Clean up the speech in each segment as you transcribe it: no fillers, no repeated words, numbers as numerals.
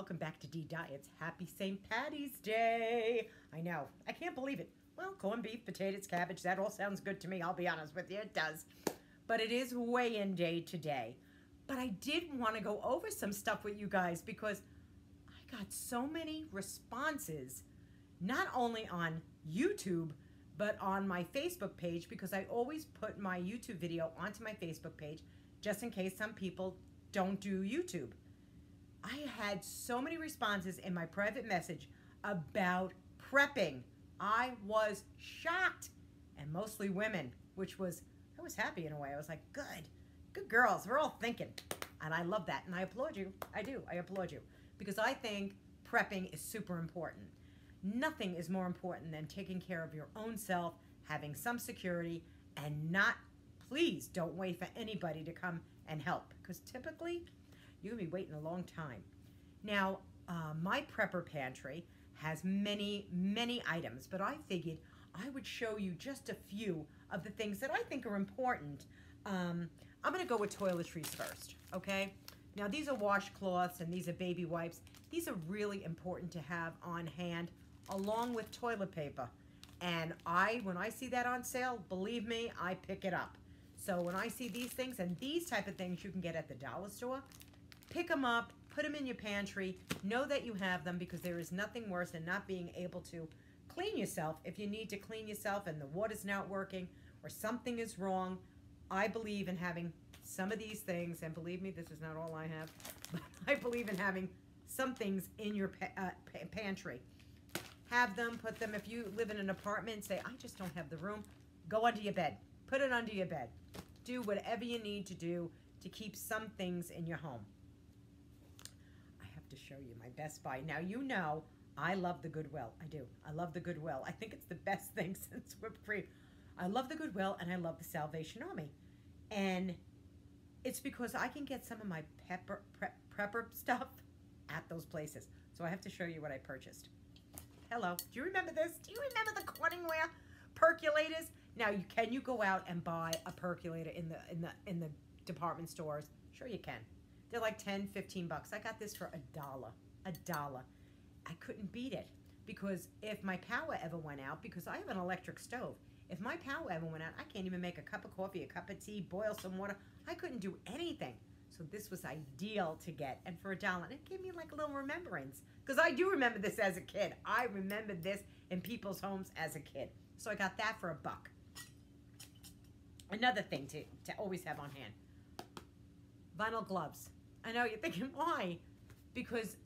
welcome back to Deediets. Happy St. Patty's Day. I know, I can't believe it. Well, corned beef, potatoes, cabbage, that all sounds good to me, I'll be honest with you, it does. But it is weigh-in day today. But I did want to go over some stuff with you guys because I got so many responses, not only on YouTube, but on my Facebook page, because I always put my YouTube video onto my Facebook page just in case some people don't do YouTube. I had so many responses in my private message about prepping. I was shocked, and mostly women, which was, I was happy in a way. I was like, good girls, we're all thinking. And I love that, and I applaud you. I do, I applaud you. Because I think prepping is super important. Nothing is more important than taking care of your own self, having some security, and not, please don't wait for anybody to come and help. Because typically, you're gonna be waiting a long time. Now, my prepper pantry has many, many items, but I figured I would show you just a few of the things that I think are important. I'm gonna go with toiletries first, okay? Now, these are washcloths and these are baby wipes. These are really important to have on hand, along with toilet paper. And when I see that on sale, believe me, I pick it up. So when I see these things, and these type of things you can get at the dollar store, pick them up, put them in your pantry, know that you have them, because there is nothing worse than not being able to clean yourself. If you need to clean yourself and the water's not working or something is wrong, I believe in having some of these things, and believe me, this is not all I have, but I believe in having some things in your pantry. Have them, put them, if you live in an apartment, say, I just don't have the room, go under your bed. Put it under your bed. Do whatever you need to do to keep some things in your home. I have to show you my Best Buy. Now, you know I love the Goodwill. I do. I love the Goodwill. I think it's the best thing since whipped cream. I love the Goodwill, and I love the Salvation Army. And it's because I can get some of my prepper stuff at those places. So I have to show you what I purchased. Hello. Do you remember this? Do you remember the Corningware percolators? Now, can you go out and buy a percolator in the department stores? Sure you can. They're like 10, 15 bucks. I got this for $1. I couldn't beat it, because if my power ever went out, because I have an electric stove, if my power ever went out, I can't even make a cup of coffee, a cup of tea, boil some water. I couldn't do anything. So this was ideal to get, and for $1. And it gave me like a little remembrance, because I do remember this as a kid. I remembered this in people's homes as a kid. So I got that for $1. Another thing to always have on hand, vinyl gloves. I know you're thinking, why? Because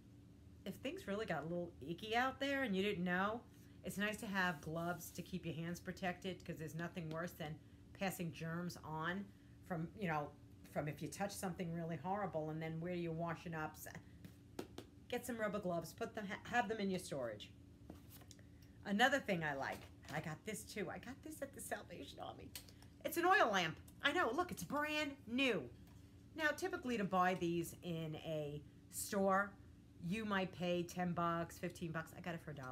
if things really got a little icky out there and you didn't know, it's nice to have gloves to keep your hands protected, because there's nothing worse than passing germs on from if you touch something really horrible, and then where you're washing up. Get some rubber gloves, have them in your storage. Another thing I like, I got this too. I got this at the Salvation Army. It's an oil lamp. I know, look, it's brand new. Now, typically to buy these in a store, you might pay 10 bucks, 15 bucks. I got it for $1.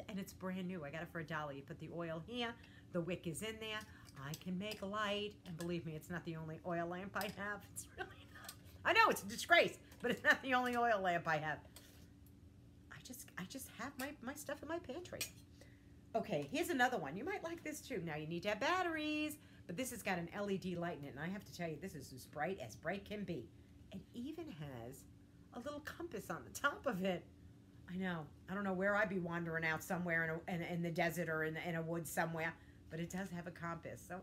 And it's brand new. I got it for $1. You put the oil here, the wick is in there. I can make a light, and believe me, it's not the only oil lamp I have. It's really not. I know, it's a disgrace, but it's not the only oil lamp I have. I just have my stuff in my pantry. Okay, here's another one. You might like this too. Now, you need to have batteries, but this has got an LED light in it, and I have to tell you, this is as bright can be. It even has a little compass on the top of it. I know. I don't know where I'd be wandering out somewhere in the desert or in a woods somewhere, but it does have a compass. So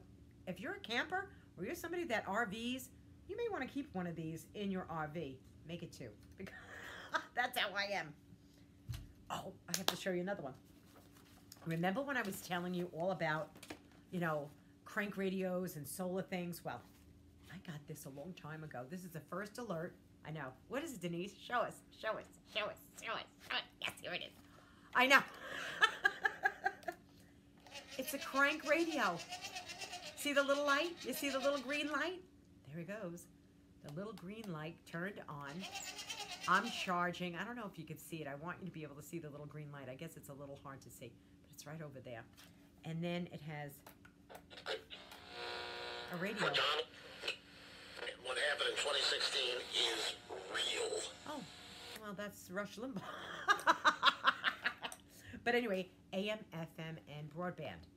if you're a camper or you're somebody that RVs, you may want to keep one of these in your RV. Make it two, because that's how I am. Oh, I have to show you another one. Remember when I was telling you all about, crank radios and solar things? Well, I got this a long time ago. This is the first alert. I know. What is it, Denise? Show us. Show us. Show us. Show us. Show us. Yes, here it is. I know. It's a crank radio. See the little light? You see the little green light? There it goes. The little green light turned on. I'm charging. I don't know if you can see it. I want you to be able to see the little green light. I guess it's a little hard to see, but it's right over there. And then it has a radio. What happened in 2016 is real. Oh, Well, that's Rush Limbaugh. But anyway, AM, FM, and broadband.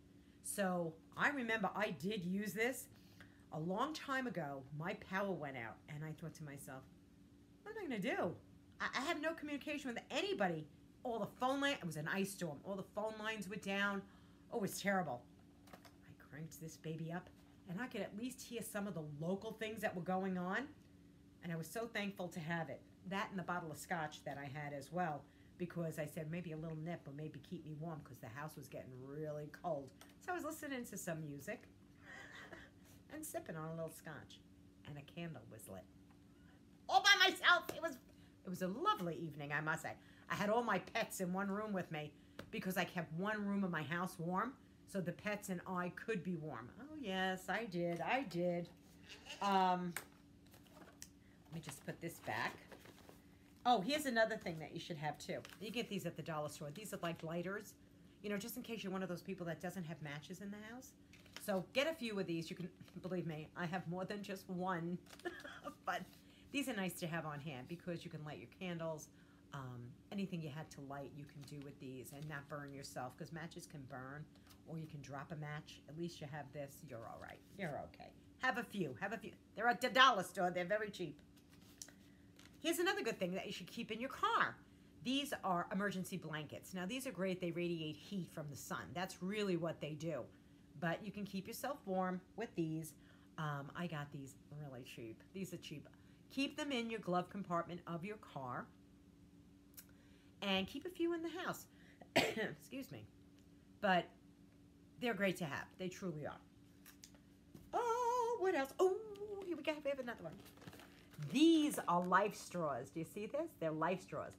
So I remember I did use this a long time ago. My power went out, and I thought to myself, what am I going to do? I have no communication with anybody. All the phone lines, it was an ice storm. All the phone lines were down. Oh, it was terrible. I cranked this baby up, and I could at least hear some of the local things that were going on, and I was so thankful to have it. That and the bottle of scotch that I had as well, because I said maybe a little nip or maybe keep me warm because the house was getting really cold. So I was listening to some music and sipping on a little scotch, and a candle was lit. All by myself. It was a lovely evening, I must say. I had all my pets in one room with me because I kept one room of my house warm so the pets and I could be warm. Oh, yes, I did. Let me just put this back. Oh, here's another thing that you should have, too. You get these at the dollar store. These are like lighters, you know, just in case you're one of those people that doesn't have matches in the house. So get a few of these. You can, believe me, I have more than just one. But these are nice to have on hand because you can light your candles. Anything you had to light, you can do with these and not burn yourself because matches can burn, or you can drop a match. At least you have this. You're all right. You're okay. Have a few. They're at the dollar store. They're very cheap. Here's another good thing that you should keep in your car. These are emergency blankets. Now, these are great. They radiate heat from the sun. That's really what they do. But you can keep yourself warm with these. I got these really cheap. These are cheap. Keep them in your glove compartment of your car. And keep a few in the house. Excuse me. But they're great to have. They truly are. Oh, what else? Oh, here we go. We have another one. These are life straws. Do you see this? They're life straws.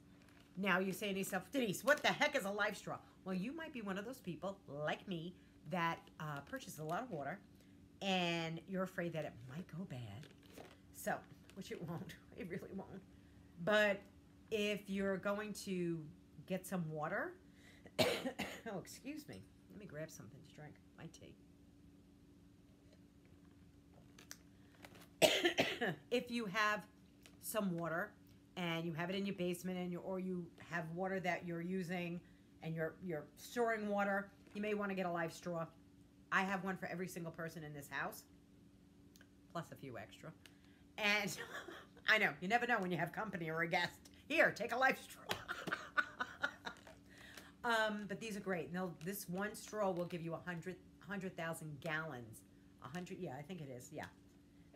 Now you're saying to yourself, Denise, what the heck is a life straw? Well, you might be one of those people, like me, that purchases a lot of water, and you're afraid that it might go bad. So, which it won't. It really won't. But if you're going to get some water, oh, excuse me. Let me grab something to drink. My tea. If you have some water and you have it in your basement or you have water that you're using and you're storing water, you may want to get a life straw. I have one for every single person in this house, plus a few extra. And I know, you never know when you have company or a guest. Here, take a life straw. But these are great. Now, this one straw will give you 100,000 gallons. 100, yeah, I think it is, yeah.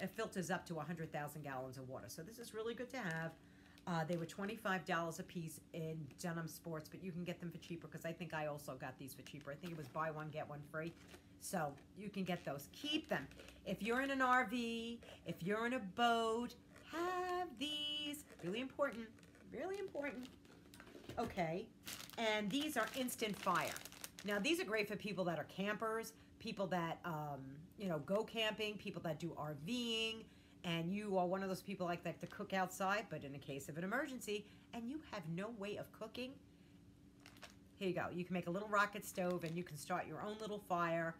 It filters up to 100,000 gallons of water. So this is really good to have. They were $25 a piece in Dunham Sports, but you can get them for cheaper because I think I also got these for cheaper. I think it was buy one, get one free. So you can get those. Keep them. If you're in an RV, if you're in a boat, have these. Really important. Really important. Okay. And these are instant fire. Now, these are great for people that are campers, people that, go camping, people that do RVing, and you are one of those people like that to cook outside, but in a case of an emergency, and you have no way of cooking, here you go. You can make a little rocket stove, and you can start your own little fire.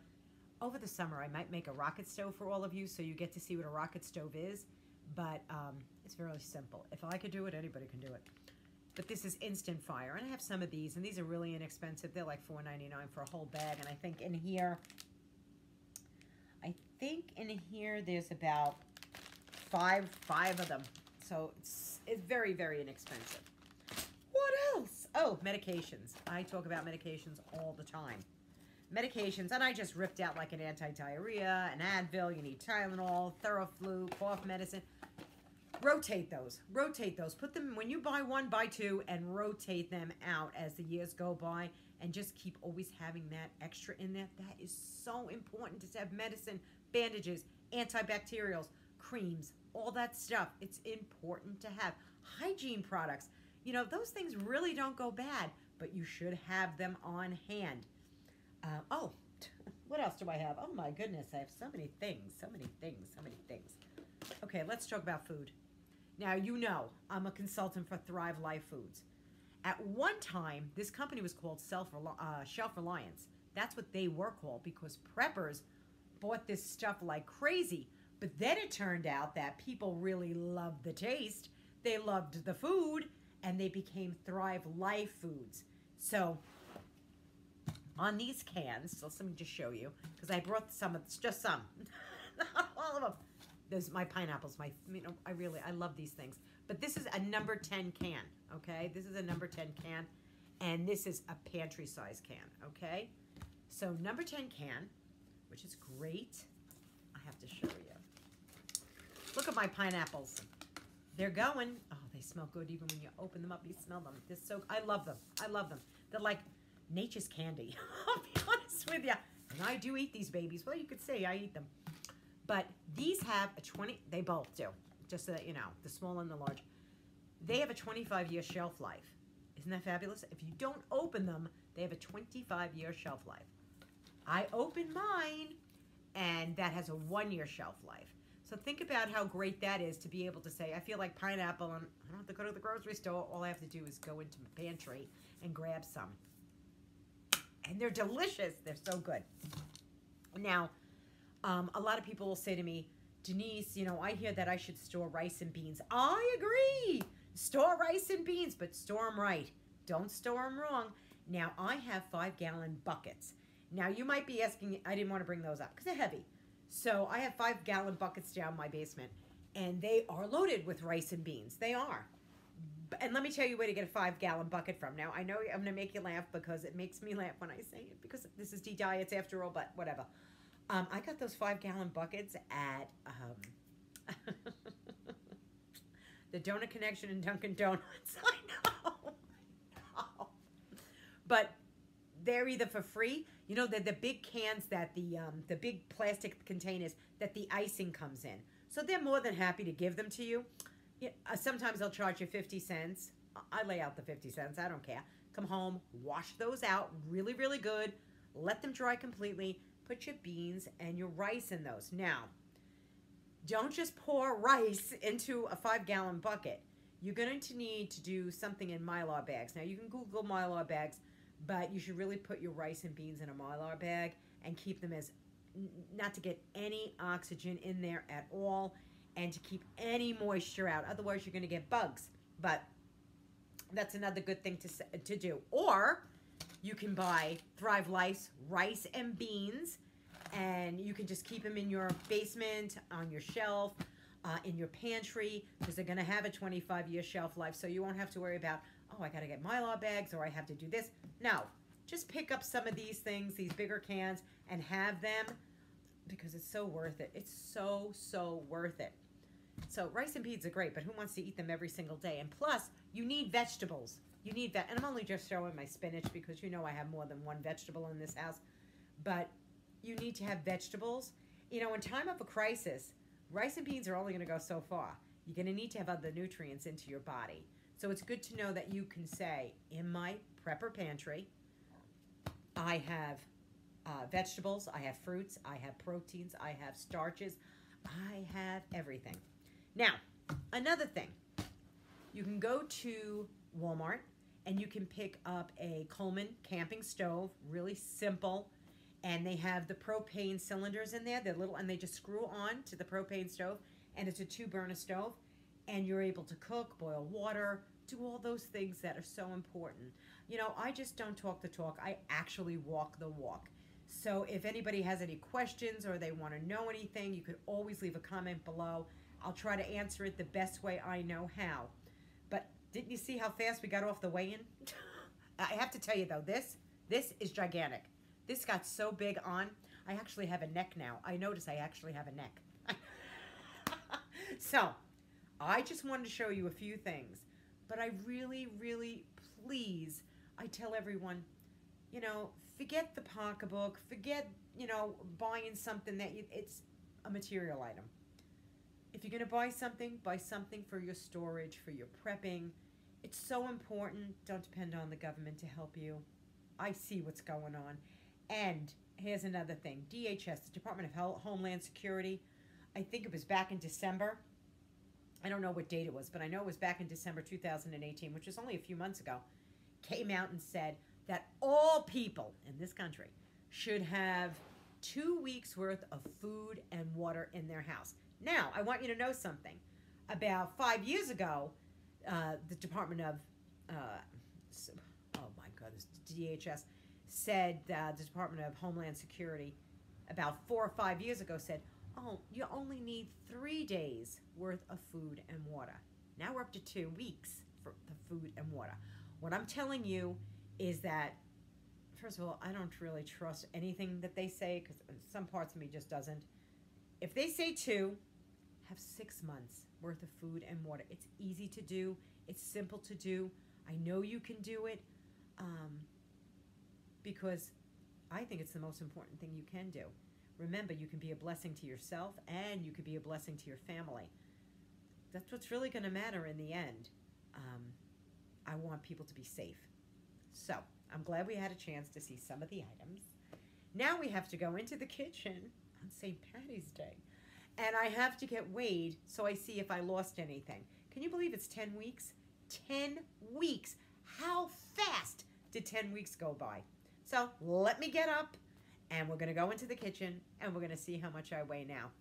Over the summer, I might make a rocket stove for all of you, so you get to see what a rocket stove is, but it's really simple. If I could do it, anybody can do it. But this is instant fire, and I have some of these, and these are really inexpensive. They're like $4.99 for a whole bag, and I think in here there's about five of them. So it's very, very inexpensive. What else? Oh, medications. I talk about medications all the time. Medications, and I just ripped out like an anti-diarrhea, an Advil, you need Tylenol, Theraflu, cough medicine. Rotate those. Rotate those. Put them, when you buy one, buy two, and rotate them out as the years go by, and just keep always having that extra in there. That is so important to have medicine, bandages, antibacterials, creams, all that stuff. It's important to have. Hygiene products. You know, those things really don't go bad, but you should have them on hand. What else do I have? Oh my goodness, I have so many things. Okay, let's talk about food. Now, you know, I'm a consultant for Thrive Life Foods. At one time, this company was called Shelf Reliance. That's what they were called because preppers bought this stuff like crazy. But then it turned out that people really loved the taste. They loved the food. and they became Thrive Life foods. So on these cans, so let me just show you, because I brought some, it's just some, not all of them. There's my pineapples, I love these things. But this is a number 10 can, okay? This is a number 10 can, and this is a pantry size can, okay? So number 10 can, which is great. I have to show you. Look at my pineapples. They're going. Oh, they smell good even when you open them up. You smell them. I love them. I love them. They're like nature's candy. I'll be honest with you. And I do eat these babies. Well, you could say I eat them. But these have a 20, they both do. Just so that you know, the small and the large. They have a 25-year shelf life. Isn't that fabulous? If you don't open them, they have a 25-year shelf life. I opened mine, and that has a 1-year shelf life. So think about how great that is to be able to say, I feel like pineapple, and I don't have to go to the grocery store. All I have to do is go into my pantry and grab some. And they're delicious. They're so good. Now, a lot of people will say to me, Denise, I hear that I should store rice and beans. I agree. Store rice and beans, but store them right. Don't store them wrong. Now, I have 5-gallon buckets. Now, you might be asking, I didn't want to bring those up because they're heavy. So I have 5-gallon buckets down my basement, and they are loaded with rice and beans. They are. And let me tell you where to get a 5-gallon bucket from. Now, I know I'm going to make you laugh because it makes me laugh when I say it, because this is Deediets after all, but whatever. I got those 5-gallon buckets at the Donut Connection in Dunkin' Donuts. I know. But they're either for free. They're the big cans that the big plastic containers that the icing comes in. So they're more than happy to give them to you. Sometimes they'll charge you 50 cents. I lay out the 50 cents. I don't care. Come home, wash those out really, really good. Let them dry completely. Put your beans and your rice in those. Now, don't just pour rice into a 5-gallon bucket. You're going to need to do something in Mylar bags. Now, you can Google Mylar bags, but you should really put your rice and beans in a Mylar bag and keep them as, not to get any oxygen in there at all, and to keep any moisture out. Otherwise, you're going to get bugs. But that's another good thing to do. Or you can buy Thrive Life's rice and beans, and you can just keep them in your basement, on your shelf, in your pantry, because they're going to have a 25-year shelf life, so you won't have to worry about, oh, I got to get Mylar bags, or I have to do this. No, just pick up some of these things, these bigger cans, and have them, because it's so worth it. It's so, so worth it. So rice and beans are great, but who wants to eat them every single day? And plus, you need vegetables. You need that. And I'm only just showing my spinach because I have more than one vegetable in this house. But you need to have vegetables. In time of a crisis, rice and beans are only going to go so far. You're going to need to have other nutrients into your body. So it's good to know that you can say, in my prepper pantry, I have vegetables, I have fruits, I have proteins, I have starches, I have everything. Now, another thing, you can go to Walmart and you can pick up a Coleman camping stove, really simple, and they have the propane cylinders in there. They're little, and they just screw on to the propane stove, and it's a 2-burner stove, and you're able to cook, boil water, do all those things that are so important. I just don't talk the talk. I actually walk the walk. So if anybody has any questions or they want to know anything, you could always leave a comment below. I'll try to answer it the best way I know how. But didn't you see how fast we got off the weigh-in? I have to tell you, though, this is gigantic. This got so big on, I actually have a neck now. I notice I actually have a neck. So, I just wanted to show you a few things. But I really, really, please, I tell everyone, forget the pocketbook, forget, buying something that it's a material item. If you're going to buy something for your storage, for your prepping. It's so important. Don't depend on the government to help you. I see what's going on. And here's another thing. DHS, the Department of Homeland Security, I think it was back in December. I don't know what date it was, but I know it was back in December 2018, which was only a few months ago, came out and said that all people in this country should have 2 weeks worth of food and water in their house. Now, I want you to know something. About 5 years ago, the Department of oh my goodness, DHS said the Department of Homeland Security about 4 or 5 years ago said, oh, you only need 3 days worth of food and water. Now we're up to 2 weeks for the food and water. What I'm telling you is that, first of all, I don't really trust anything that they say because some parts of me just doesn't. If they say 2, have 6 months worth of food and water. It's easy to do. It's simple to do. I know you can do it because I think it's the most important thing you can do. Remember, you can be a blessing to yourself and you can be a blessing to your family. That's what's really going to matter in the end. I want people to be safe. So, I'm glad we had a chance to see some of the items. Now we have to go into the kitchen on St. Patty's Day. And I have to get weighed so I see if I lost anything. Can you believe it's 10 weeks? 10 weeks. How fast did 10 weeks go by? So let me get up and we're going to go into the kitchen and we're going to see how much I weigh now.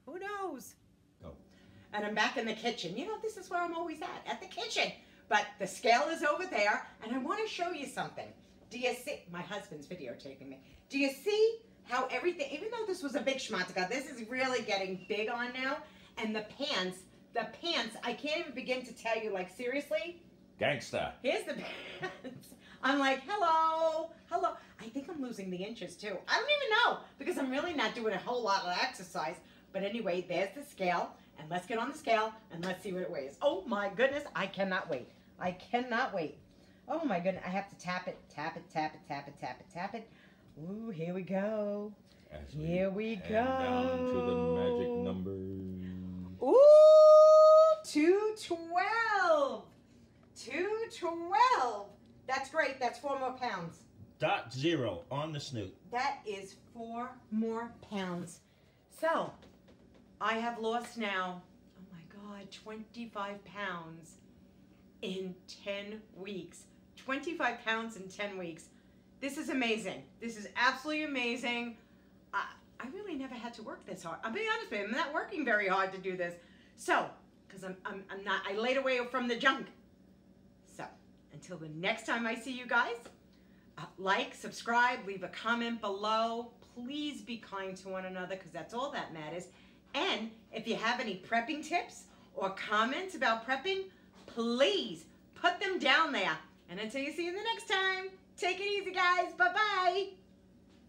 Who knows? Oh. And I'm back in the kitchen. You know, this is where I'm always at the kitchen. But the scale is over there and I want to show you something. Do you see? My husband's videotaping me. Do you see how everything, even though this was a big schmatica, this is really getting big on now. And the pants, I can't even begin to tell you, like, seriously. Gangsta. Here's the pants. I'm like, hello. I think I'm losing the inches too. I don't even know because I'm really not doing a whole lot of exercise. But anyway, there's the scale. And let's get on the scale and let's see what it weighs. Oh my goodness, I cannot wait. I cannot wait. Oh my goodness, I have to tap it. Ooh, here we go. Here we go. Down to the magic number. Ooh, 212. 212. That's great. That's 4 more pounds. .0 on the snoot. That is 4 more pounds. So, I have lost now, oh my God, 25 pounds in 10 weeks. 25 pounds in 10 weeks. This is amazing. This is absolutely amazing. I really never had to work this hard. I'll be honest with you, I'm not working very hard to do this. So, because I laid away from the junk. So, until the next time I see you guys, like, subscribe, leave a comment below. Please be kind to one another because that's all that matters. And if you have any prepping tips or comments about prepping, please put them down there. And until you see you the next time, take it easy, guys. Bye-bye.